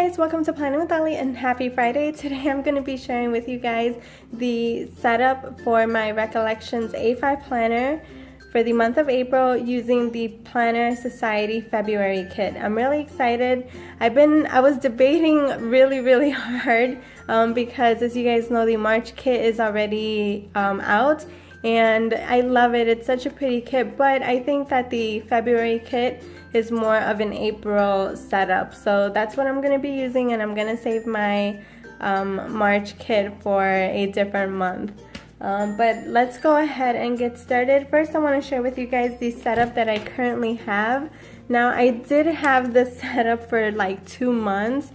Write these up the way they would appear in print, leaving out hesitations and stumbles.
guys, welcome to Planning with Eli and happy Friday. Today I'm going to be sharing with you guys the setup for my Recollections A5 planner for the month of April using the Planner Society February kit. I'm really excited. I was debating really hard because, as you guys know, the March kit is already out and I love it. It's such a pretty kit, but I think that the February kit is more of an April setup, so that's what I'm going to be using, and I'm going to save my March kit for a different month. But let's go ahead and get started. First, I want to share with you guys the setup that I currently have. Now, I did have this setup for like 2 months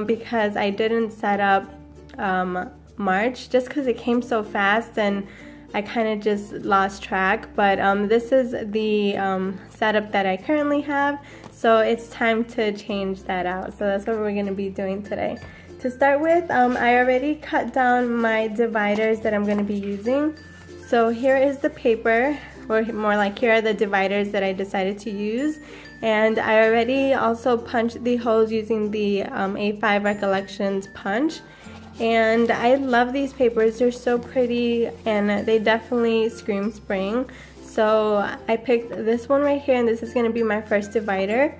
because I didn't set up March just because it came so fast and I kind of just lost track, but this is the setup that I currently have, so it's time to change that out. So that's what we're going to be doing today. To start with, I already cut down my dividers that I'm going to be using. So here is the paper, or more like here are the dividers that I decided to use, and I already also punched the holes using the A5 Recollections punch. And I love these papers. They're so pretty and they definitely scream spring. So I picked this one right here, and this is going to be my first divider.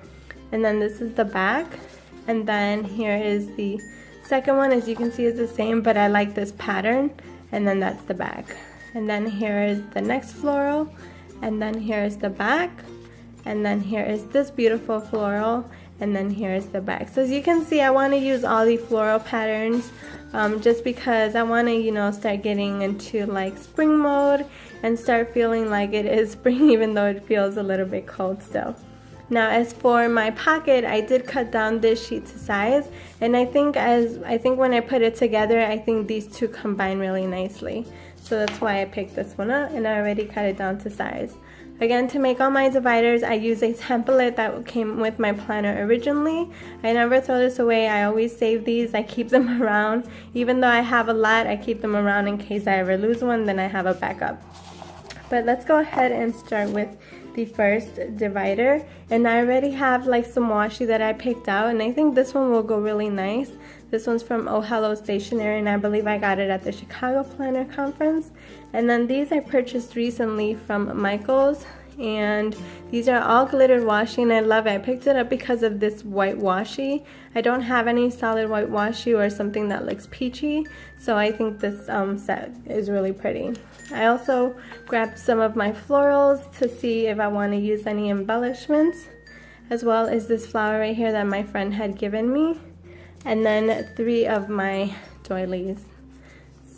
And then this is the back, and then here is the second one. As you can see, is the same, but I like this pattern. And then that's the back. And then here is the next floral, and then here is the back, and then here is this beautiful floral, and then here's the back. So as you can see, I want to use all the floral patterns just because I want to, start getting into like spring mode and start feeling like it is spring, even though it feels a little bit cold still. Now, as for my pocket, I did cut down this sheet to size, and I think when I put it together, I think these two combine really nicely. So that's why I picked this one up, and I already cut it down to size. Again, to make all my dividers, I use a template that came with my planner originally. I never throw this away. I always save these. I keep them around. Even though I have a lot, I keep them around in case I ever lose one, then I have a backup. But let's go ahead and start with the first divider. And I already have like some washi that I picked out, and I think this one will go really nice. This one's from Oh Hello Stationery, and I believe I got it at the Chicago Planner Conference. And then these I purchased recently from Michael's, and these are all glittered washi, and I love it. I picked it up because of this white washi. I don't have any solid white washi or something that looks peachy, so I think this set is really pretty. I also grabbed some of my florals to see if I want to use any embellishments, as well as this flower right here that my friend had given me, and then 3 of my doilies.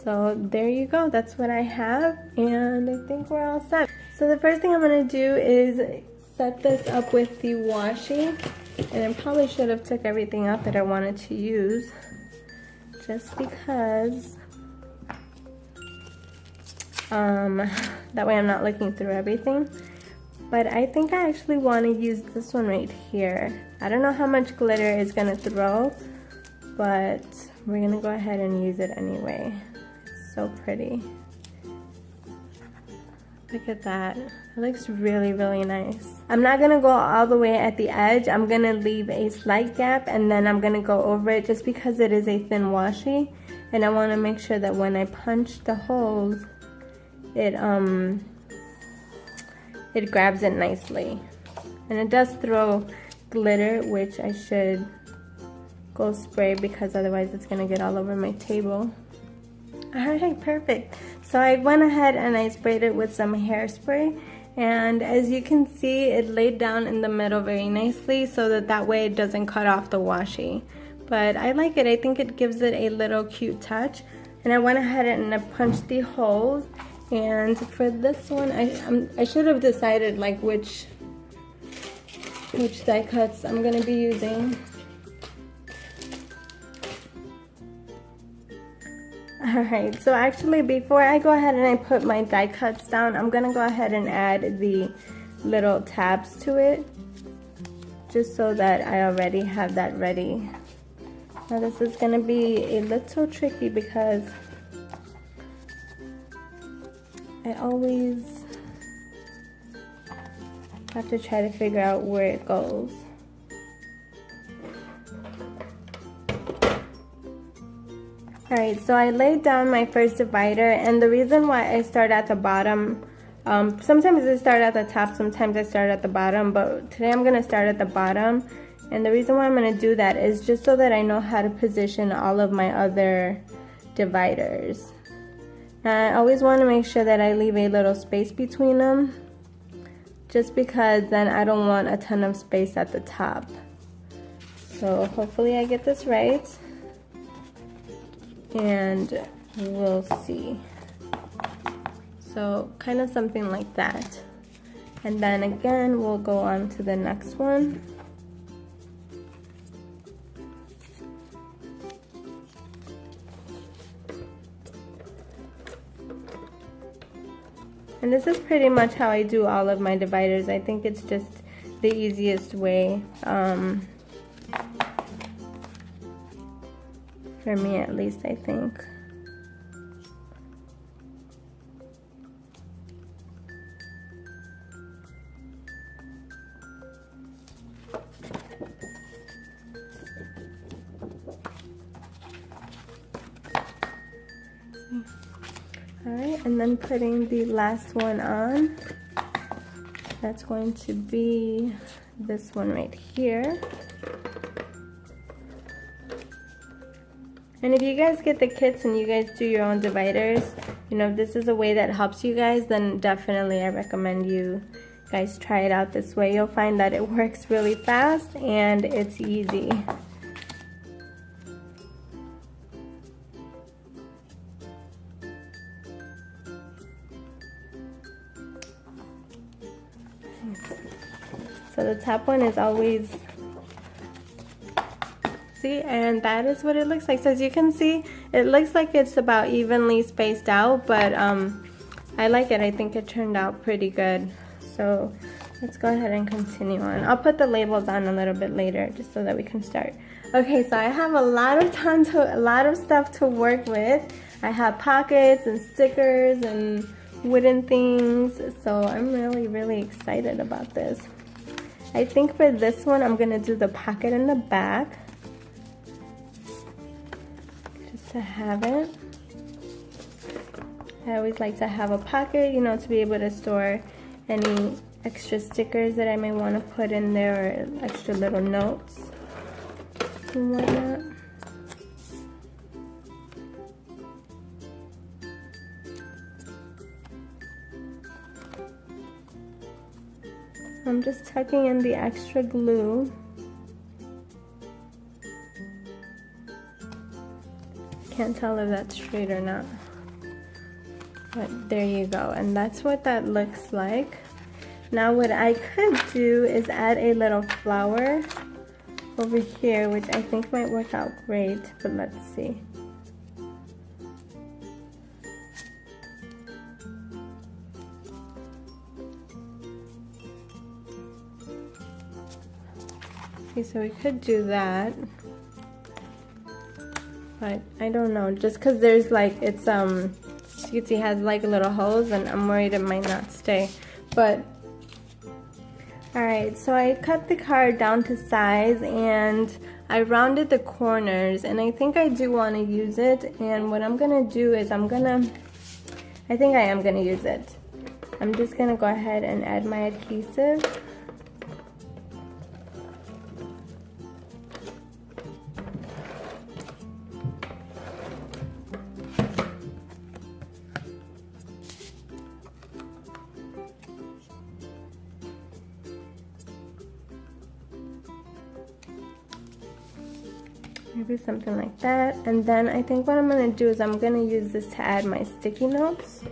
So there you go, that's what I have, and I think we're all set. So the first thing I'm going to do is set this up with the washi, and I probably should have took everything out that I wanted to use, just because that way I'm not looking through everything. But I think I actually want to use this one right here. I don't know how much glitter is going to throw, but we're going to go ahead and use it anyway. It's so pretty. Look at that. It looks really nice. I'm not going to go all the way at the edge. I'm going to leave a slight gap, and then I'm going to go over it just because it is a thin washi, and I want to make sure that when I punch the holes, it grabs it nicely. And it does throw glitter, which I should go spray because otherwise it's going to get all over my table. Alright, perfect. So I went ahead and I sprayed it with some hairspray, and as you can see, it laid down in the middle very nicely so that way it doesn't cut off the washi. But I like it. I think it gives it a little cute touch. And I went ahead and I punched the holes. And for this one, I should have decided like which die cuts I'm going to be using. Alright, so actually before I go ahead and I put my die cuts down, I'm going to go ahead and add the little tabs to it, just so that I already have that ready. Now this is going to be a little tricky because I always have to try to figure out where it goes. Alright, so I laid down my first divider, and the reason why I start at the bottom, sometimes I start at the top, sometimes I start at the bottom, but today I'm going to start at the bottom. And the reason why I'm going to do that is just so that I know how to position all of my other dividers. I always want to make sure that I leave a little space between them, just because then I don't want a ton of space at the top. So hopefully I get this right, and we'll see. So kind of something like that. And then again, we'll go on to the next one. And this is pretty much how I do all of my dividers. I think it's just the easiest way, for me at least, I think. Alright, and then putting the last one on. That's going to be this one right here. And if you guys get the kits and you guys do your own dividers, you know, if this is a way that helps you guys, then definitely I recommend you guys try it out this way. You'll find that it works really fast and it's easy. So the top one is always, see, and that is what it looks like. So as you can see, it looks like it's about evenly spaced out, but I like it. I think it turned out pretty good. So let's go ahead and continue on. I'll put the labels on a little bit later just so that we can start. Okay, so I have a lot of stuff to work with. I have pockets and stickers and wooden things, so I'm really excited about this. I think for this one I'm gonna do the pocket in the back just to have it. I always like to have a pocket, you know, to be able to store any extra stickers that I may want to put in there, or extra little notes and whatnot. I'm just tucking in the extra glue. Can't tell if that's straight or not. But there you go, and that's what that looks like. Now what I could do is add a little flower over here, which I think might work out great, but let's see. Okay, so we could do that, but I don't know, just because there's like, it's you can see it has like little holes, and I'm worried it might not stay. But alright, so I cut the card down to size and I rounded the corners, and I think I do want to use it. And what I'm gonna do is I think I am gonna use it. I'm just gonna go ahead and add my adhesive. Maybe something like that. And then I think what I'm going to do is I'm going to use this to add my sticky notes.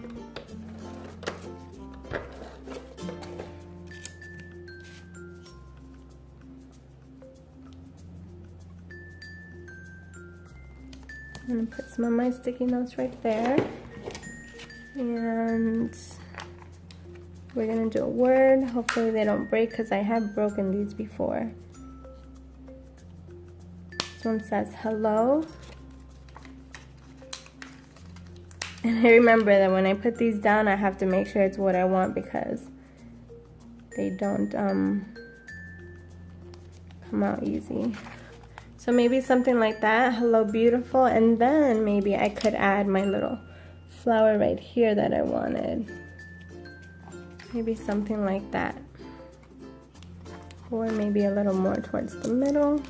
I'm going to put some of my sticky notes right there. And we're going to do a word. Hopefully they don't break, because I have broken these before. This one says hello. And I remember that when I put these down, I have to make sure it's what I want, because they don't come out easy. So maybe something like that, hello beautiful, and then maybe I could add my little flower right here that I wanted. Maybe something like that. Or maybe a little more towards the middle.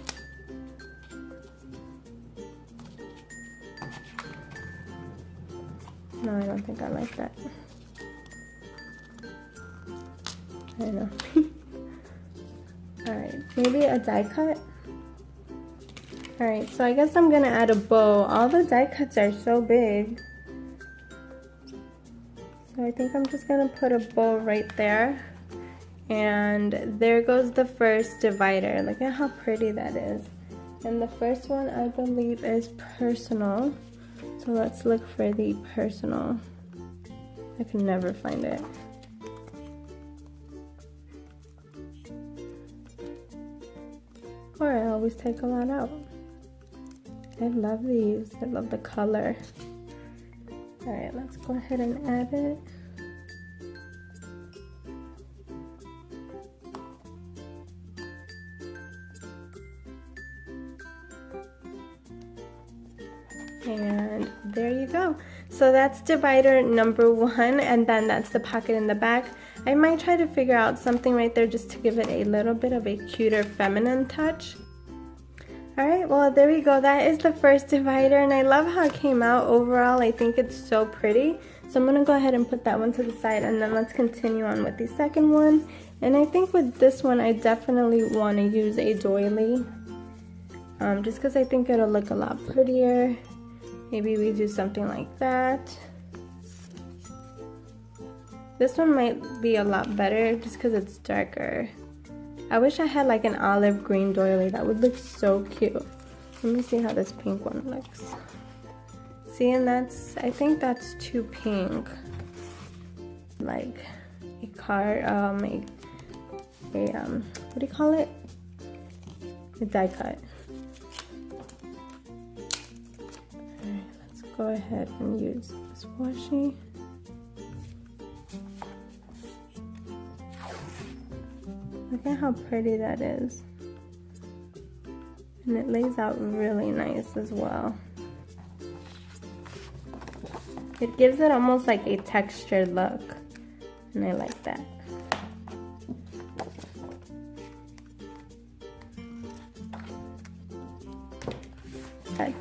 No, I don't think I like that. I don't know. Alright, maybe a die cut. Alright, so I guess I'm gonna add a bow. All the die cuts are so big. So I think I'm just gonna put a bow right there. And there goes the first divider. Look at how pretty that is. And the first one I believe is personal. So let's look for the personal. I can never find it. Or I always take a lot out. I love these. I love the color. Alright, let's go ahead and add it. And there you go. So that's divider number 1, and then that's the pocket in the back. I might try to figure out something right there just to give it a little bit of a cuter feminine touch. Alright, well there we go. That is the first divider, and I love how it came out overall. I think it's so pretty. So I'm going to go ahead and put that one to the side, and then let's continue on with the second one. And I think with this one I definitely want to use a doily. Just because I think it'll look a lot prettier. Maybe we do something like that. This one might be a lot better just because it's darker. I wish I had like an olive green doily. That would look so cute. Let me see how this pink one looks. See, and that's, I think that's too pink. Like a card, what do you call it? A die cut. Go ahead and use this washi. Look at how pretty that is. And it lays out really nice as well. It gives it almost like a textured look, and I like that. Good.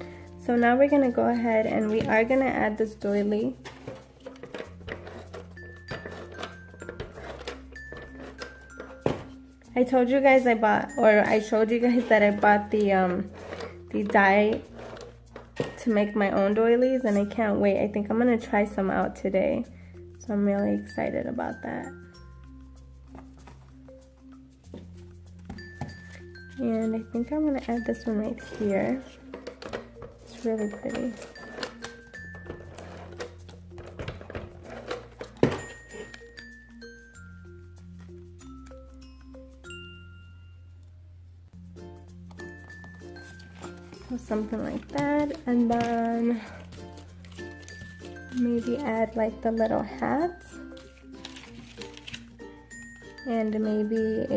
So now we're gonna go ahead and we are gonna add this doily. I told you guys I showed you guys that I bought the dye to make my own doilies, and I can't wait. I think I'm gonna try some out today. So I'm really excited about that. And I think I'm gonna add this one right here. Really pretty. So something like that, and then maybe add like the little hats, and maybe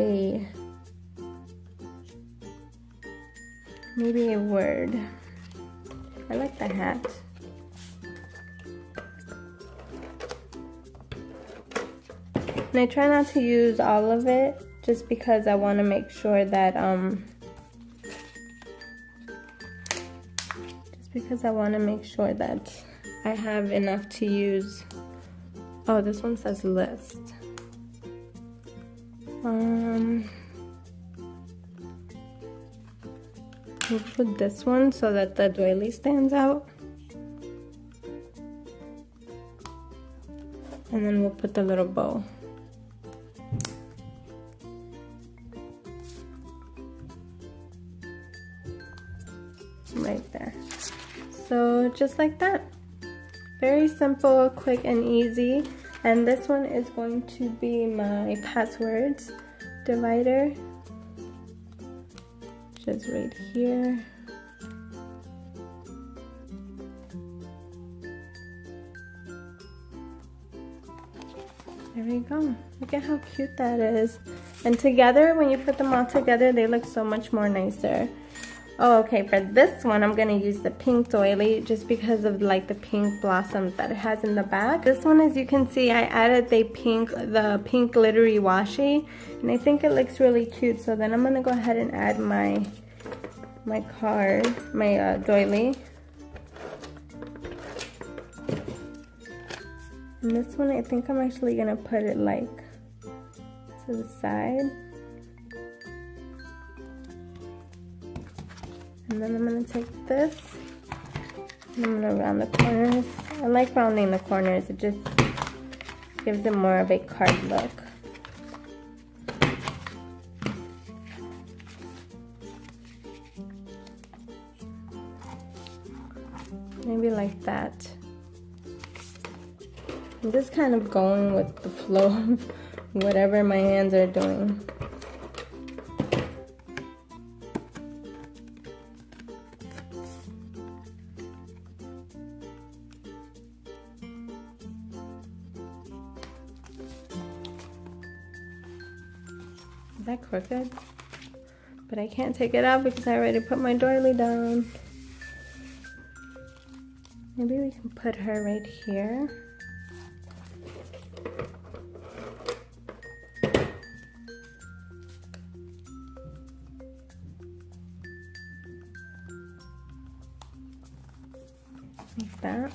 a word. I like the hat. And I try not to use all of it just because I want to make sure that I have enough to use. Oh, this one says list. We'll put this one so that the doily stands out. And then we'll put the little bow. Right there. So just like that. Very simple, quick, and easy. And this one is going to be my passwords divider. Just right here. There we go. Look at how cute that is. And together, when you put them all together, they look so much more nicer. Oh, okay, for this one, I'm gonna use the pink doily just because of like the pink blossoms that it has in the back. This one, as you can see, I added the pink glittery washi, and I think it looks really cute. So then I'm gonna go ahead and add my doily. And this one, I think I'm actually gonna put it like to the side. And then I'm gonna take this, and I'm gonna round the corners. I like rounding the corners, it just gives it more of a card look. Maybe like that. I'm just kind of going with the flow of whatever my hands are doing. Is that crooked? But I can't take it out because I already put my doily down. Maybe we can put her right here. Like that.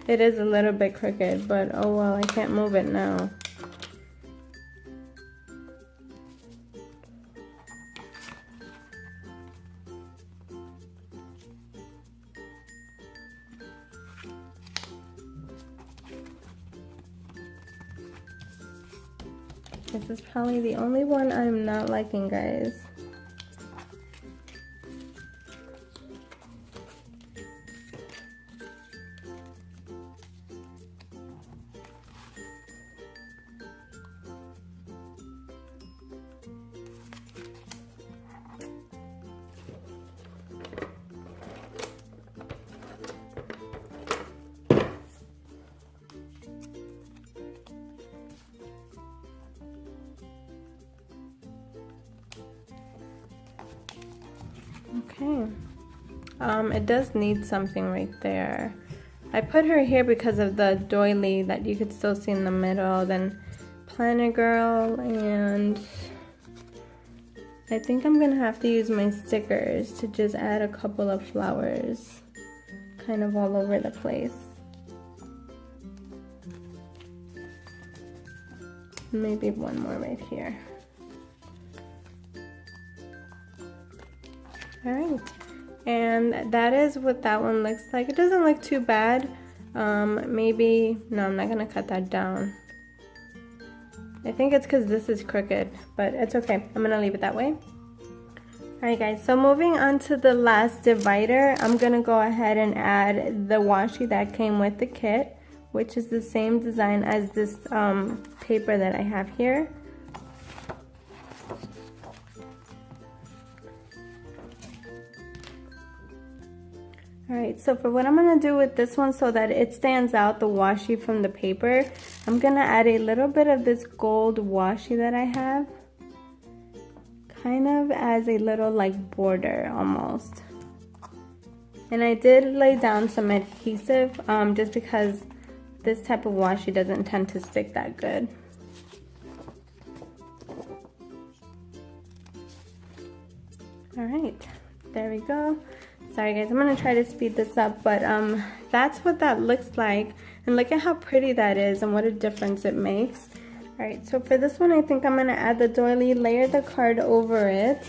It is a little bit crooked, but oh well, I can't move it now. This is probably the only one I'm not liking, guys. Okay, it does need something right there. I put her here because of the doily that you could still see in the middle, then Planner Girl, and I think I'm gonna have to use my stickers to just add a couple of flowers kind of all over the place. Maybe one more right here. Alright, and that is what that one looks like. It doesn't look too bad. Maybe, no, I'm not gonna cut that down. I think it's because this is crooked, but it's okay. I'm gonna leave it that way. Alright guys, so moving on to the last divider, I'm gonna go ahead and add the washi that came with the kit, which is the same design as this paper that I have here. Alright, so for what I'm going to do with this one so that it stands out, the washi from the paper, I'm going to add a little bit of this gold washi that I have, kind of as a little like border almost. And I did lay down some adhesive just because this type of washi doesn't tend to stick that good. Alright, there we go. Sorry guys, I'm gonna try to speed this up, but that's what that looks like. And look at how pretty that is and what a difference it makes. Alright, so for this one, I think I'm gonna add the doily, layer the card over it.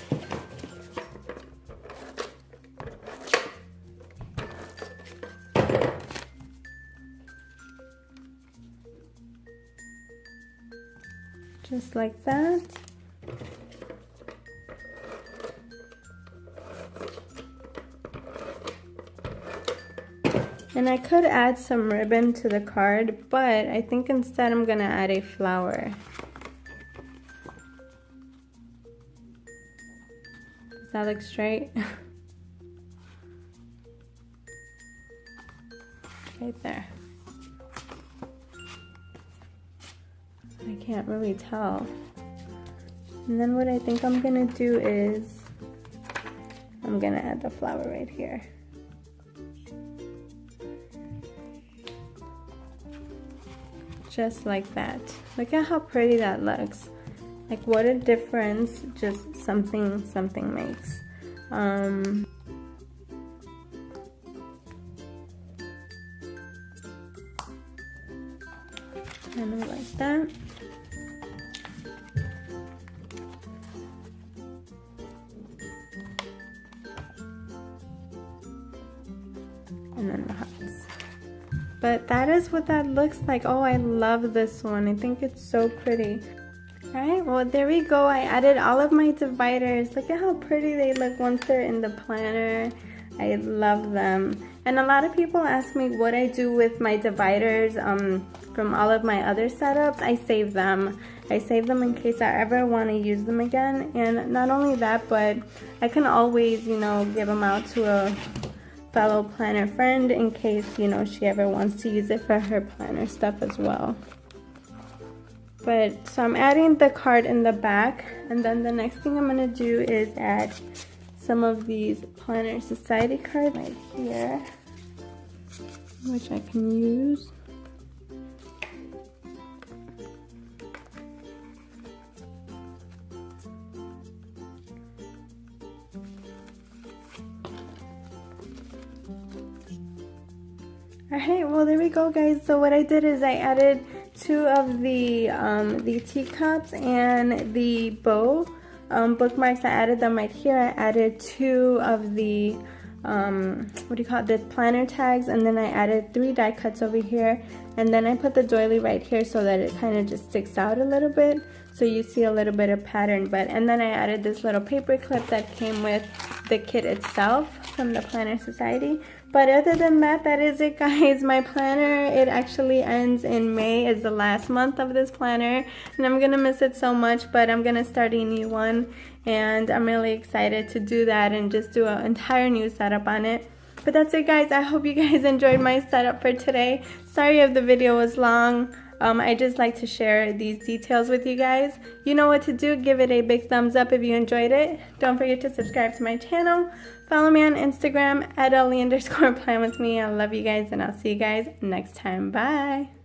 Just like that. And I could add some ribbon to the card, but I think instead I'm gonna add a flower. that look straight? Right there. I can't really tell. And then what I think I'm gonna do is I'm gonna add the flower right here. Just like that. Look at how pretty that looks. Like what a difference just something makes. Kind of like that. And then the hearts. But that is what that looks like. Oh, I love this one. I think it's so pretty. Alright, well there we go. I added all of my dividers. Look at how pretty they look once they're in the planner. I love them. And a lot of people ask me what I do with my dividers from all of my other setups. I save them. I save them in case I ever want to use them again. And not only that, but I can always, you know, give them out to a fellow planner friend in case, you know, she ever wants to use it for her planner stuff as well. But so I'm adding the card in the back, and then the next thing I'm gonna do is add some of these Planner Society cards right here, which I can use. Alright, well there we go guys. So what I did is I added 2 of the teacups and the bow bookmarks. I added them right here. I added 2 of the what do you call it, the planner tags, and then I added 3 die cuts over here, and then I put the doily right here so that it kind of just sticks out a little bit, so you see a little bit of pattern. And then I added this little paper clip that came with the kit itself from the Planner Society. But other than that, that is it guys. My planner, it actually ends in May, is the last month of this planner, and I'm gonna miss it so much, but I'm gonna start a new one, and I'm really excited to do that and just do an entire new setup on it. But that's it guys. I hope you guys enjoyed my setup for today. Sorry if the video was long. I just like to share these details with you guys. You know what to do. Give it a big thumbs up if you enjoyed it. Don't forget to subscribe to my channel. Follow me on Instagram @Eli_plan with me. I love you guys, and I'll see you guys next time. Bye.